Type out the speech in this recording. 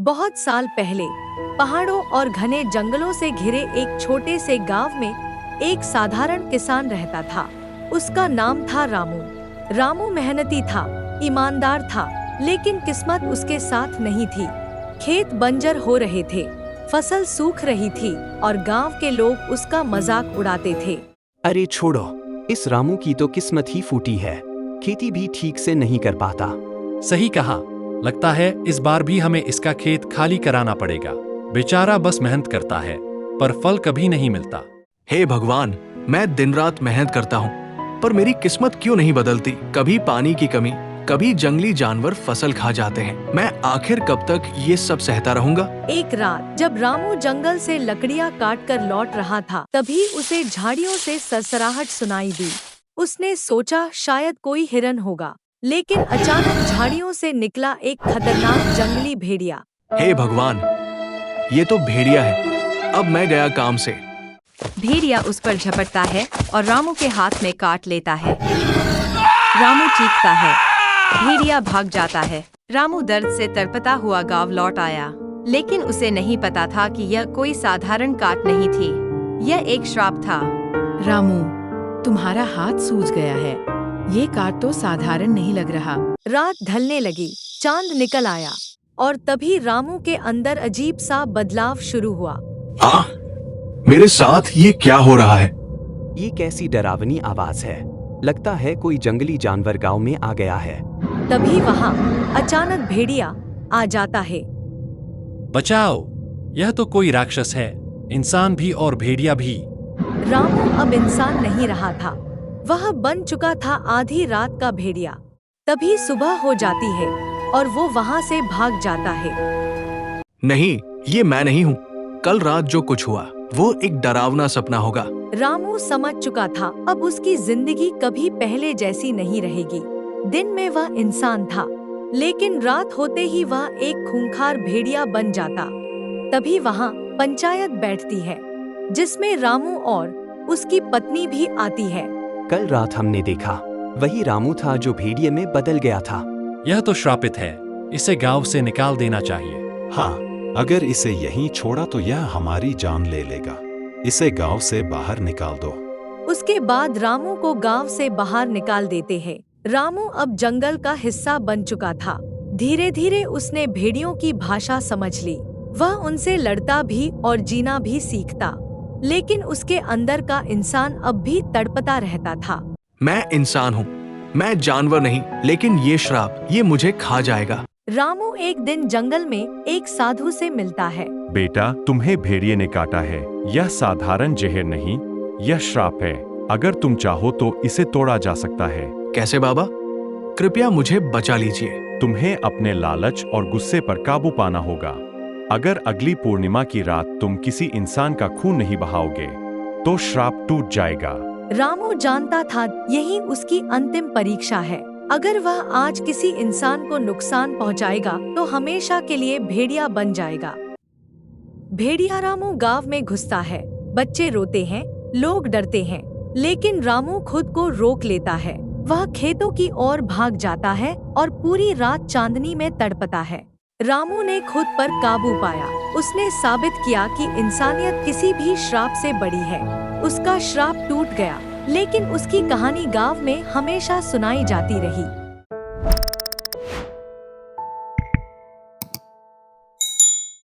बहुत साल पहले पहाड़ों और घने जंगलों से घिरे एक छोटे से गांव में एक साधारण किसान रहता था। उसका नाम था रामू। रामू मेहनती था, ईमानदार था, लेकिन किस्मत उसके साथ नहीं थी। खेत बंजर हो रहे थे, फसल सूख रही थी और गांव के लोग उसका मजाक उड़ाते थे। अरे छोड़ो, इस रामू की तो किस्मत ही फूटी है, खेती भी ठीक से नहीं कर पाता। सही कहा, लगता है इस बार भी हमें इसका खेत खाली कराना पड़ेगा। बेचारा बस मेहनत करता है पर फल कभी नहीं मिलता। हे भगवान, मैं दिन रात मेहनत करता हूँ पर मेरी किस्मत क्यों नहीं बदलती। कभी पानी की कमी, कभी जंगली जानवर फसल खा जाते हैं। मैं आखिर कब तक ये सब सहता रहूंगा। एक रात जब रामू जंगल से लकड़ियां काट कर लौट रहा था, तभी उसे झाड़ियों से सरसराहट सुनाई दी। उसने सोचा शायद कोई हिरन होगा, लेकिन अचानक झाड़ियों से निकला एक खतरनाक जंगली भेड़िया। हे भगवान, ये तो भेड़िया है। अब मैं गया काम से। भेड़िया उस पर झपटता है और रामू के हाथ में काट लेता है। रामू चीखता है, भेड़िया भाग जाता है। रामू दर्द से तड़पता हुआ गांव लौट आया, लेकिन उसे नहीं पता था कि यह कोई साधारण काट नहीं थी, यह एक श्राप था। रामू, तुम्हारा हाथ सूज गया है। ये काट तो साधारण नहीं लग रहा। रात ढलने लगी, चांद निकल आया और तभी रामू के अंदर अजीब सा बदलाव शुरू हुआ। हाँ, मेरे साथ ये क्या हो रहा है? ये कैसी डरावनी आवाज है? लगता है कोई जंगली जानवर गांव में आ गया है। तभी वहाँ अचानक भेड़िया आ जाता है। बचाओ, यह तो कोई राक्षस है, इंसान भी और भेड़िया भी। रामू अब इंसान नहीं रहा था, वह बन चुका था आधी रात का भेड़िया। तभी सुबह हो जाती है और वो वहाँ से भाग जाता है। नहीं, ये मैं नहीं हूँ। कल रात जो कुछ हुआ वो एक डरावना सपना होगा। रामू समझ चुका था अब उसकी जिंदगी कभी पहले जैसी नहीं रहेगी। दिन में वह इंसान था, लेकिन रात होते ही वह एक खूंखार भेड़िया बन जाता। तभी वहाँ पंचायत बैठती है, जिसमें रामू और उसकी पत्नी भी आती है। कल रात हमने देखा, वही रामू था जो भेड़िए में बदल गया था। यह तो श्रापित है, इसे गांव से निकाल देना चाहिए। हाँ, अगर इसे यहीं छोड़ा तो यह हमारी जान ले लेगा। इसे गांव से बाहर निकाल दो। उसके बाद रामू को गांव से बाहर निकाल देते हैं। रामू अब जंगल का हिस्सा बन चुका था। धीरे धीरे उसने भेड़ियों की भाषा समझ ली। वह उनसे लड़ता भी और जीना भी सीखता, लेकिन उसके अंदर का इंसान अब भी तड़पता रहता था। मैं इंसान हूँ, मैं जानवर नहीं, लेकिन ये श्राप, ये मुझे खा जाएगा। रामू एक दिन जंगल में एक साधु से मिलता है। बेटा, तुम्हें भेड़िए ने काटा है। यह साधारण जहर नहीं, यह श्राप है। अगर तुम चाहो तो इसे तोड़ा जा सकता है। कैसे बाबा? कृपया मुझे बचा लीजिए। तुम्हें अपने लालच और गुस्से पर काबू पाना होगा। अगर अगली पूर्णिमा की रात तुम किसी इंसान का खून नहीं बहाओगे तो श्राप टूट जाएगा। रामू जानता था यही उसकी अंतिम परीक्षा है। अगर वह आज किसी इंसान को नुकसान पहुंचाएगा तो हमेशा के लिए भेड़िया बन जाएगा। भेड़िया रामू गांव में घुसता है। बच्चे रोते हैं, लोग डरते हैं, लेकिन रामू खुद को रोक लेता है। वह खेतों की ओर भाग जाता है और पूरी रात चांदनी में तड़पता है। रामू ने खुद पर काबू पाया। उसने साबित किया कि इंसानियत किसी भी श्राप से बड़ी है। उसका श्राप टूट गया, लेकिन उसकी कहानी गांव में हमेशा सुनाई जाती रही।